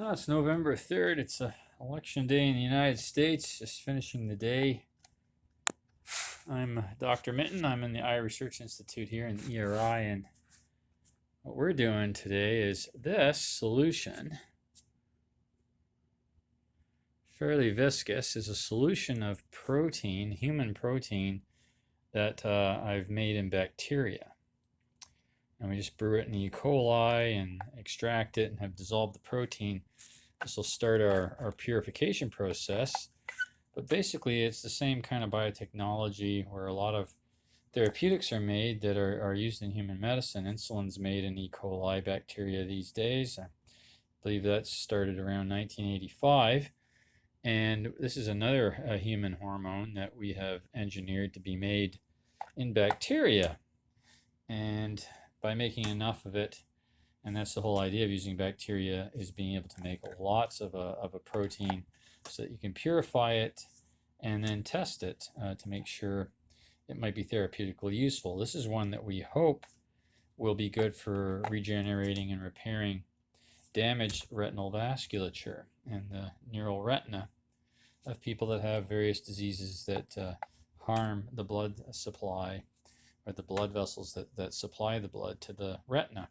Oh, it's November 3rd. It's election day in the United States. Just finishing the day. I'm Dr. Mitten. I'm in the Eye Research Institute here in the ERI, and what we're doing today is this solution, fairly viscous, is a solution of protein, human protein, that I've made in bacteria. And we just brew it in E. coli and extract it and have dissolved the protein. This will start our purification process. But basically, it's the same kind of biotechnology where a lot of therapeutics are made that are used in human medicine. Insulin's made in E. coli bacteria these days. I believe that started around 1985. And this is another human hormone that we have engineered to be made in bacteria. And by making enough of it, and that's the whole idea of using bacteria, is being able to make lots of a protein so that you can purify it and then test it to make sure it might be therapeutically useful. This is one that we hope will be good for regenerating and repairing damaged retinal vasculature and the neural retina of people that have various diseases that harm the blood supply, or the blood vessels that supply the blood to the retina.